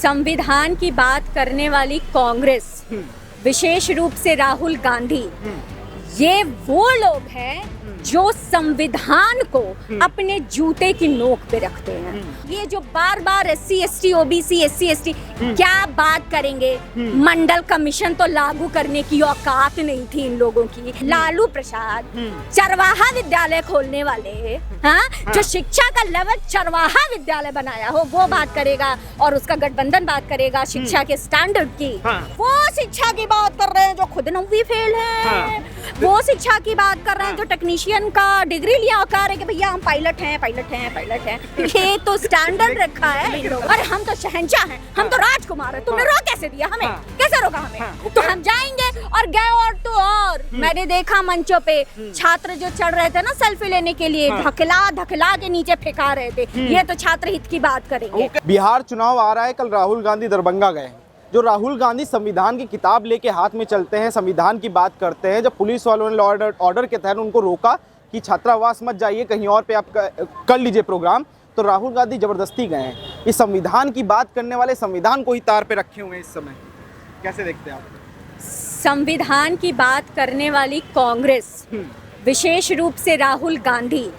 संविधान की बात करने वाली कांग्रेस, विशेष रूप से राहुल गांधी, ये वो लोग हैं जो संविधान को अपने जूते की नोक पे रखते हैं। ये जो बार बार SC ST OBC SC ST क्या बात करेंगे, मंडल कमीशन तो लागू करने की औकात नहीं थी इन लोगों की। लालू प्रसाद चरवाहा विद्यालय खोलने वाले, हाँ, जो शिक्षा का लेवल चरवाहा विद्यालय बनाया हो वो बात करेगा, और उसका गठबंधन बात करेगा शिक्षा के स्टैंडर्ड की। वो शिक्षा की बात कर रहे हैं जो खुद 9वीं फेल है। वो शिक्षा की बात कर रहे हैं जो टेक्नीशियन का डिग्री लिया और कह रहे कि भैया हम पायलट हैं। ये तो स्टैंडर्ड रखा है इन लोगों। अरे हम तो शहंशाह हैं, हम तो राजकुमार हैं, तुमने रोक कैसे दिया हमें? कैसे रोका हमें? तो हम जाएंगे और गए और तो और मैंने देखा मंचों पे छात्र जो चढ़ रहे थे ना सेल्फी लेने के लिए, धकला के नीचे फेंका रहे थे। ये तो छात्र हित की बात करेंगे। बिहार चुनाव आ रहा है, कल राहुल गांधी दरभंगा गए। जो राहुल गांधी संविधान की किताब लेके हाथ में चलते हैं, संविधान की बात करते हैं। जब पुलिस वालों ने लॉ ऑर्डर के तहत उनको रोका कि छात्रावास मत जाइए, कहीं और पे आप कर लीजिए प्रोग्राम, तो राहुल गांधी जबरदस्ती गए हैं। इस संविधान की बात करने वाले संविधान को ही तार पे रखे हुए हैं इस समय। कैसे देखते हैं आप? संविधान की बात करने वाली कांग्रेस, विशेष रूप से राहुल गांधी,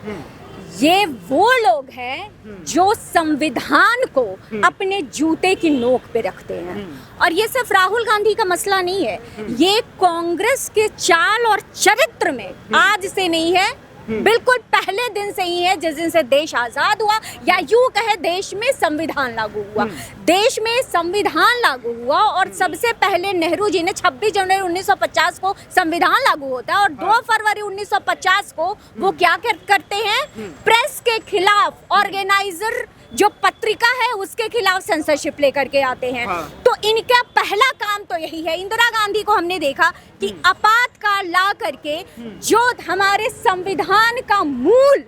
ये वो लोग हैं जो संविधान को अपने जूते की नोक पे रखते हैं। और ये सिर्फ राहुल गांधी का मसला नहीं है, ये कांग्रेस के चाल और चरित्र में आज से नहीं है, बिल्कुल पहले दिन से ही है, जिस दिन से देश आजाद हुआ, या यूं कहे देश में संविधान लागू हुआ। देश में संविधान लागू हुआ और सबसे पहले नेहरू जी ने 26 जनवरी 1950 को संविधान लागू होता है, और 2 फरवरी 1950 को वो क्या करते हैं, प्रेस के खिलाफ ऑर्गेनाइजर जो पत्रिका है उसके खिलाफ सेंसरशिप लेकर के आते हैं। तो इनका पहला काम तो यही है। इंदिरा गांधी को हमने देखा कि आपातकाल ला करके जो हमारे संविधान का मूल,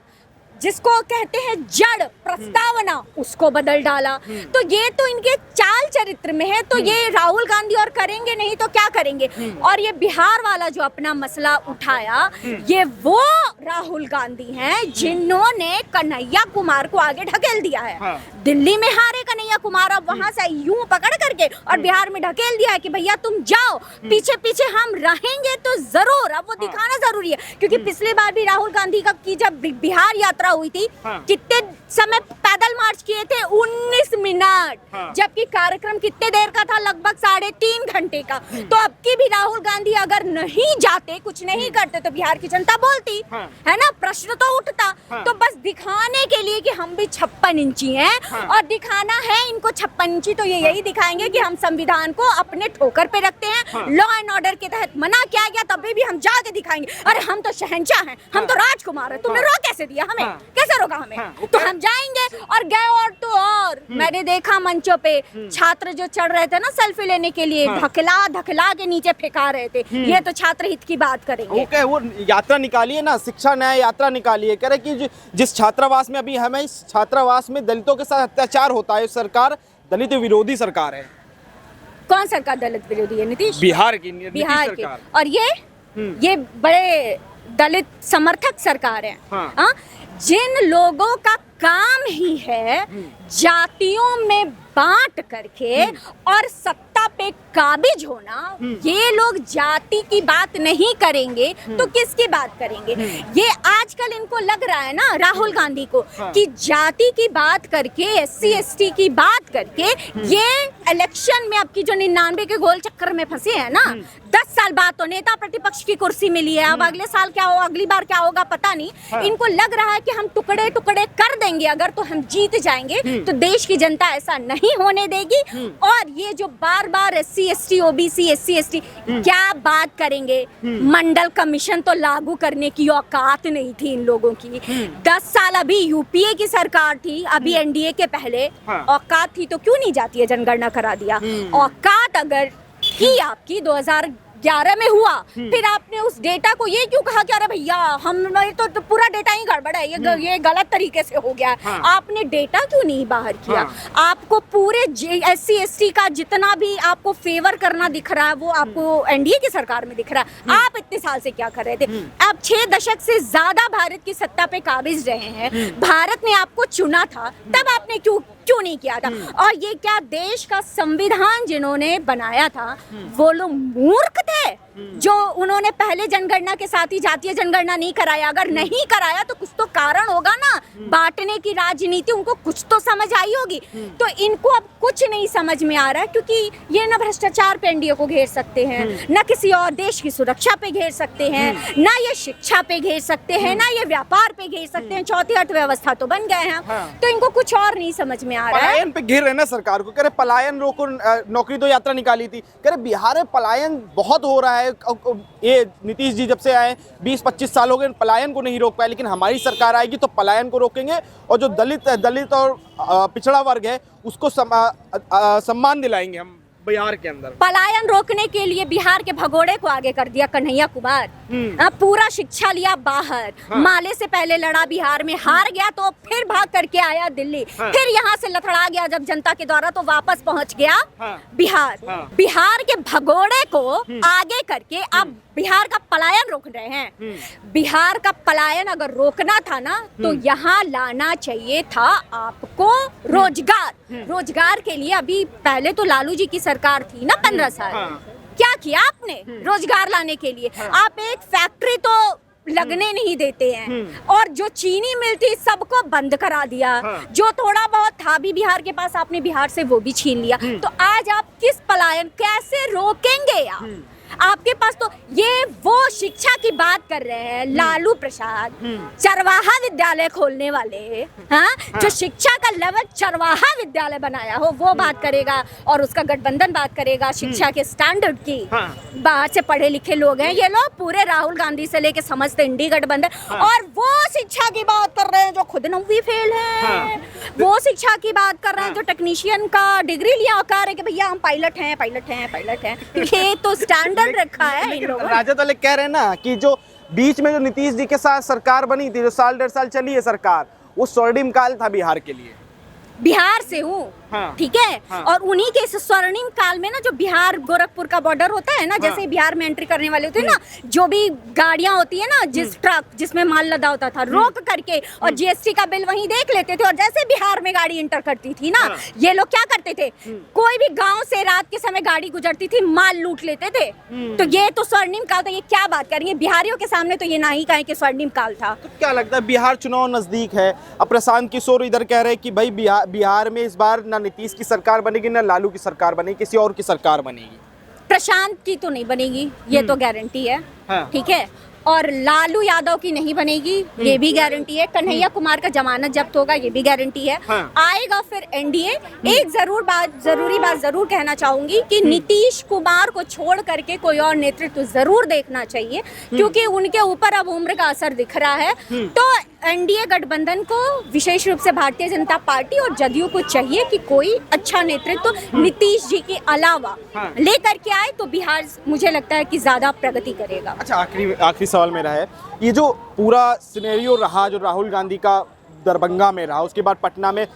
जिसको कहते हैं जड़, प्रस्तावना, उसको बदल डाला। तो ये तो इनके चाल चरित्र में है। तो ये राहुल गांधी और करेंगे नहीं तो क्या करेंगे? और ये बिहार वाला जो अपना मसला उठाया, ये वो राहुल गांधी हैं जिन्होंने कन्हैया कुमार को आगे ढकेल दिया है। दिल्ली में हारे कन्हैया कुमार, अब वहां से यूं पकड़ करके और बिहार में ढकेल दिया है कि भैया तुम जाओ, पीछे पीछे हम रहेंगे तो जरूर। अब वो दिखाना जरूरी है, क्योंकि पिछली बार भी राहुल गांधी की जब बिहार यात्रा हुई थी, कितने समय पैदल मार्च किए थे? 19 मिनट, जबकि कार्यक्रम कितने देर का था? लगभग 3.5 घंटे का। तो अब की भी राहुल गांधी अगर नहीं जाते, कुछ नहीं करते, तो बिहार की जनता बोलती है ना, प्रश्न तो उठता। तो बस दिखाने के लिए कि हम भी 56 इंची हैं, और दिखाना है इनको 56 इंची, तो ये यही दिखाएंगे कि हम संविधान को अपने ठोकर पे रखते हैं। लॉ एंड ऑर्डर के तहत मना किया गया, तभी भी हम जाके दिखाएंगे, अरे हम तो शहंशाह हैं, हम तो राजकुमार हैं, तुमने रोक कैसे दिया हमें? कैसे रोका हमें? तो हम जाएंगे और गए और तो और मैंने देखा मंचों पे छात्र जो चढ़ रहे थे ना सेल्फी लेने के लिए, धकला के नीचे फेंका रहे थे। ये तो छात्र हित की बात करेंगे। ओके, वो यात्रा निकालिए ना, शिक्षा न्याय यात्रा निकालिए। कह रहे कि जिस छात्रावास में अभी हमें, इस छात्रावास में दलितों के साथ अत्याचार होता है, सरकार दलित विरोधी सरकार है। कौन सरकार दलित विरोधी है? नीतीश, बिहार की सरकार। और ये बड़े दलित समर्थक सरकार है। हाँ? जिन लोगों का काम ही है जातियों में बांट करके और सत्ता पे काबिज होना, ये लोग जाति की बात नहीं करेंगे तो किसकी बात करेंगे? ये आजकल इनको लग रहा है ना राहुल गांधी को कि जाति की बात करके, SC ST की बात करके ये इलेक्शन में आपकी जो 99 के गोल चक्कर में फंसे हैं ना, 10 साल बाद तो नेता प्रतिपक्ष की कुर्सी मिली है, अब अगले साल क्या हो, अगली बार क्या होगा पता नहीं। इनको लग रहा है कि हम टुकड़े टुकड़े कर देंगे अगर तो हम जीत जाएंगे, तो देश की जनता ऐसा नहीं होने देगी। और ये जो बार बार SC ST OBC SC ST क्या बात करेंगे, मंडल कमीशन तो लागू करने की औकात नहीं थी इन लोगों की। 10 साल अभी UPA की सरकार थी, अभी NDA के पहले औकात थी, तो क्यों नहीं जाती है जनगणना करा दिया? औकात अगर की आपकी 2011 में हुआ, फिर आपने उस डेटा को ये क्यों कहा कि अरे भैया हमने तो पूरा डेटा ही गड़बड़ है, ये गलत तरीके से हो गया? आपने डेटा क्यों नहीं बाहर किया? आपको पूरे SC ST का जितना भी आपको फेवर करना दिख रहा है वो आपको NDA की सरकार में दिख रहा है। आप इतने साल से क्या कर रहे थे? आप 6 दशक से ज्यादा भारत की सत्ता पे काबिज रहे हैं, भारत ने आपको चुना था, तब आपने क्यों क्यों नहीं किया था? और ये क्या देश का संविधान जिन्होंने बनाया था वो लोग मूर्ख थे जो उन्होंने पहले जनगणना के साथ ही जातीय जनगणना नहीं कराया? अगर नहीं कराया तो कुछ तो कारण होगा ना, बांटने की राजनीति उनको कुछ तो समझ आई होगी। तो इनको अब कुछ नहीं समझ में आ रहा है, क्योंकि ये ना भ्रष्टाचार पे एनडीए को घेर सकते हैं, ना किसी और देश की सुरक्षा पे घेर सकते हैं, ना ये शिक्षा पे घेर सकते हैं, ना ये व्यापार पे घेर सकते हैं, चौथी अर्थव्यवस्था तो बन गए हैं। तो इनको कुछ और नहीं समझ में आ रहा है। पलायन पे घेर रहे ना सरकार को, कह रहे पलायन रोको, नौकरी दो यात्रा निकाली थी, कह रहे बिहार में पलायन बहुत हो रहा है। ये नीतीश जी जब से आए 20-25 साल हो गए, पलायन को नहीं रोक पाए, लेकिन हमारी सरकार आएगी तो पलायन को रोकेंगे और जो दलित और पिछड़ा वर्ग है उसको सम्मान दिलाएंगे हम बिहार के अंदर। पलायन रोकने के लिए बिहार के भगोड़े को आगे कर दिया कन्हैया कुमार। पूरा शिक्षा लिया बाहर, माले से पहले लड़ा बिहार में, हार गया तो फिर भाग करके आया दिल्ली, फिर यहाँ से लथड़ा गया जब जनता के द्वारा तो वापस पहुंच गया बिहार। बिहार के भगोड़े को आगे करके अब बिहार का पलायन रोक रहे हैं। बिहार का पलायन अगर रोकना था ना तो यहाँ लाना चाहिए था आपको रोजगार। रोजगार के लिए अभी पहले तो लालू जी की सरकार थी ना 15 साल, क्या किया आपने रोजगार लाने के लिए? आप एक फैक्ट्री तो लगने नहीं देते हैं, और जो चीनी मिल थी सबको बंद करा दिया। जो थोड़ा बहुत था भी बिहार के पास आपने बिहार से वो भी छीन लिया। तो आज आप किस पलायन कैसे रोकेंगे आप? आपके पास तो ये वो शिक्षा की बात कर रहे हैं लालू प्रसाद, चरवाहा विद्यालय खोलने वाले, जो शिक्षा का लेवल चरवाहा विद्यालय बनाया हो वो बात करेगा, और उसका गठबंधन बात करेगा शिक्षा के स्टैंडर्ड की। बाहर से पढ़े लिखे लोग हैं ये लोग, पूरे राहुल गांधी से लेके समझते इंडी गठबंधन, और वो शिक्षा की बात कर रहे हैं जो खुद 9वीं फेल है। वो शिक्षा की बात कर रहे हैं जो टेक्नीशियन का डिग्री लिया, कह रहे कि भैया हम पायलट हैं पायलट हैं पायलट हैं। ये तो स्टैंडर्ड रखा है इन लोगों ने। राजद वाले कह रहे हैं ना कि जो बीच में जो नीतीश जी के साथ सरकार बनी थी, जो साल 1.5 साल चली है सरकार, वो स्वर्णिम काल था बिहार के लिए। बिहार से हूँ, ठीक है, और उन्हीं के इस स्वर्णिम काल में ना जो बिहार गोरखपुर का बॉर्डर होता है ना, जैसे बिहार में एंट्री करने वाले होते हैं ना, जो भी गाड़ियां होती है ना, जिस ट्रक जिसमें माल लदा होता था, रोक करके और जीएसटी का बिल वहीं देख लेते थे, और जैसे बिहार में गाड़ी इंटर करती थी ना, ये लोग क्या करते थे, कोई भी गाँव से रात के समय गाड़ी गुजरती थी माल लूट लेते थे। तो ये तो स्वर्णिम काल था। ये क्या बात करेंगे बिहारियों के सामने, तो ये ना ही कहें कि स्वर्णिम काल था। तो क्या लगता है, बिहार चुनाव नजदीक है, अब प्रशांत किशोर इधर कह रहे हैं कि भाई बिहार में इस बार ना नीतीश की सरकार बनेगी ना लालू की सरकार बनेगी, किसी और की सरकार बनेगी। प्रशांत की तो नहीं बनेगी, ये तो गारंटी है, ठीक है, और लालू यादव की नहीं बनेगी, ये भी गारंटी है। कन्हैया कुमार का जमानत जब्त होगा, ये भी गारंटी है। आएगा फिर एनडीए। एक जरूरी बात जरूर कहना चाहूंगी कि नीतीश कुमार को छोड़ करके कोई और नेतृत्व जरूर देखना चाहिए, क्योंकि उनके ऊपर अब उम्र का असर दिख रहा है। तो एनडीए गठबंधन को, विशेष रूप से भारतीय जनता पार्टी और जदयू को चाहिए कि कोई अच्छा नेतृत्व नीतीश जी के अलावा लेकर के आए, तो बिहार मुझे लगता है कि ज्यादा प्रगति करेगा। अच्छा, आखिरी सवाल मेरा है, ये जो पूरा सिनेरियो रहा जो राहुल गांधी का दरभंगा में रहा, उसके बाद पटना में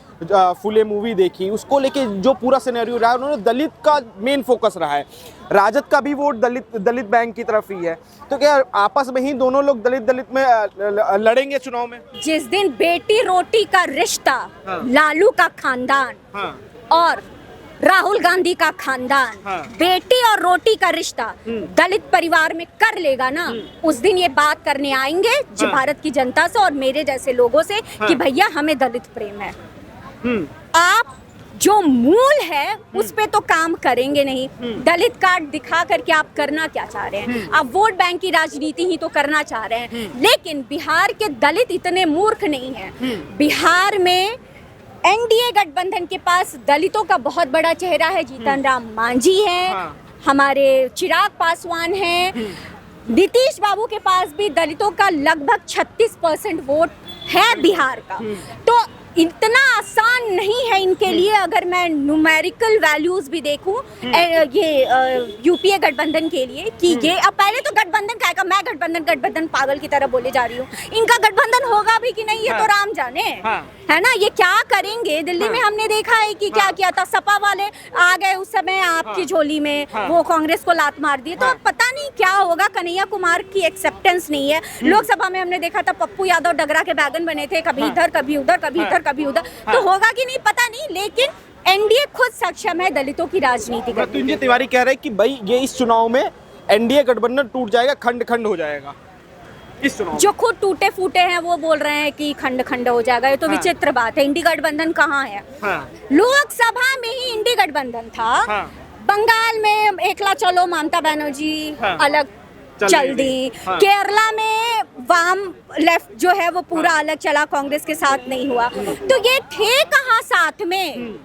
फुले मूवी देखी, उसको लेके जो पूरा सिनेरियो रहा, उन्होंने दलित का मेन फोकस रहा है। राजद का भी वोट दलित बैंक की तरफ ही है, तो क्या आपस में ही दोनों लोग दलित में लड़ेंगे चुनाव में? जिस दिन बेटी रोटी का रिश्ता लालू का खानदान और राहुल गांधी का खानदान बेटी और रोटी का रिश्ता दलित परिवार में कर लेगा ना, उस दिन ये बात करने आएंगे भारत की जनता से और मेरे जैसे लोगों से कि भैया हमें दलित प्रेम है। आप जो मूल है उस पे तो काम करेंगे नहीं। दलित कार्ड दिखा करके आप करना क्या चाह रहे हैं? आप वोट बैंक की राजनीति ही तो करना चाह रहे हैं। लेकिन बिहार के दलित इतने मूर्ख नहीं हैं। बिहार में एनडीए गठबंधन के पास दलितों का बहुत बड़ा चेहरा है। जीतन राम मांझी है, हमारे चिराग पासवान हैं, नीतीश बाबू के पास भी दलितों का लगभग 36% वोट है बिहार का। तो इतना आसान नहीं है इनके लिए। अगर मैं न्यूमेरिकल वैल्यूज भी देखूं ये यूपीए गठबंधन के लिए कि ये अब पहले तो गठबंधन का है, मैं गठबंधन पागल की तरह बोले जा रही हूँ। इनका गठबंधन होगा भी कि नहीं ये तो राम जाने, है ना। ये क्या करेंगे? दिल्ली में हमने देखा है कि क्या किया था, सपा वाले आ गए उस समय आपकी झोली में, वो कांग्रेस को लात मार दी। तो अब पता नहीं क्या होगा। कन्हैया कुमार की एक्सेप्टेंस नहीं है। लोकसभा में हमने देखा था पप्पू यादव डगरा के बैगन बने थे, कभी इधर कभी उधर कभी इधर कभी उधर, तो होगा कि नहीं पता नहीं, लेकिन एनडीए खुद सक्षम है दलितों की राजनीति करने मृत्युंजय तिवारी कह रहे हैं कि भाई ये इस चुनाव में एनडीए गठबंधन टूट जाएगा, खंड खंड हो जाएगा इस चुनाव में। जो खुद टूटे फूटे हैं वो बोल रहे हैं कि खंड खंड हो जाएगा, ये तो हाँ। विचित्र बात है। इंडी गठबंधन कहाँ है? हाँ। लोकसभा में ही इंडी गठबंधन था। हाँ। बंगाल में एकला चलो ममता बनर्जी हाँ। अलग चल दी। हाँ। केरला में वाम लेफ्ट जो है वो पूरा अलग चला, कांग्रेस के साथ नहीं हुआ। तो ये थे कहाँ साथ में?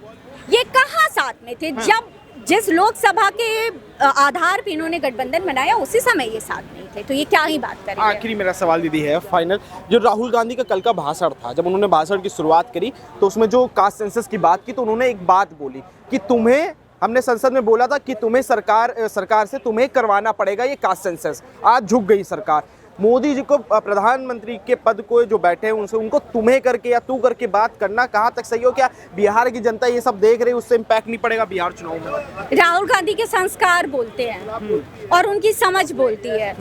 ये कहाँ साथ में थे? जब जिस लोकसभा के आधार पे इन्होंने गठबंधन बनाया उसी समय ये साथ नहीं थे, तो ये क्या ही बात करें। आखिरी मेरा सवाल दीदी है फाइनल, जो राहुल गांधी का कल का भाषण था, जब उन्होंने भाषण की शुरुआत करी तो उसमें जो कास्ट सेंसस की बात की तो उन्होंने एक बात बोली कि तुम्हें, हमने संसद में बोला था कि तुम्हें सरकार से तुम्हें करवाना पड़ेगा ये कास्ट सेंसस। आज झुक गई सरकार। मोदी जी को प्रधानमंत्री के पद को जो बैठे हैं उनसे उनको तुम्हें करके या तू करके बात करना कहाँ तक सही हो? क्या बिहार की जनता ये सब देख रही है, उससे इम्पैक्ट नहीं पड़ेगा बिहार चुनाव में? राहुल गांधी के संस्कार बोलते हैं और उनकी समझ बोलती है।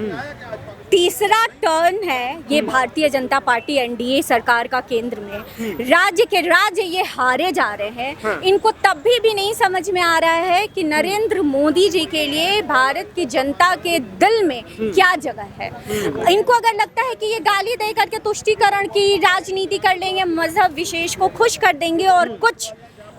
तीसरा टर्न है ये भारतीय जनता पार्टी एनडीए सरकार का केंद्र में। राज्य ये हारे जा रहे हैं। इनको तब भी नहीं समझ में आ रहा है कि नरेंद्र मोदी जी के लिए भारत की जनता के दिल में क्या जगह है। इनको अगर लगता है कि ये गाली दे करके तुष्टीकरण की राजनीति कर लेंगे, मजहब विशेष को खुश कर देंगे और कुछ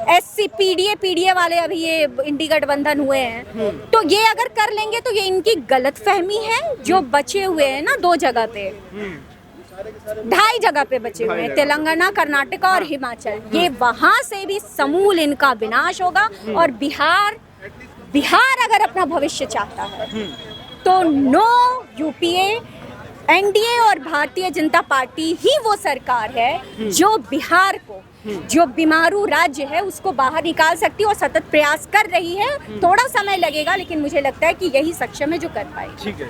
एससी पीडीए वाले अभी ये इंडी गठबंधन हुए हैं, तो ये अगर कर लेंगे तो ये इनकी गलतफहमी है। जो बचे हुए हैं ना 2 जगह पे, 2.5 जगह पे बचे हुए हैं, तेलंगाना, कर्नाटक और हिमाचल, ये वहां से भी समूल इनका विनाश होगा। और बिहार अगर अपना भविष्य चाहता है तो नो यूपीए, एनडीए और भारतीय जनता पार्टी ही वो सरकार है जो बिहार को, जो बीमारू राज्य है उसको बाहर निकाल सकती है और सतत प्रयास कर रही है। थोड़ा समय लगेगा लेकिन मुझे लगता है कि यही सक्षम है जो कर पाएगी। ठीक है।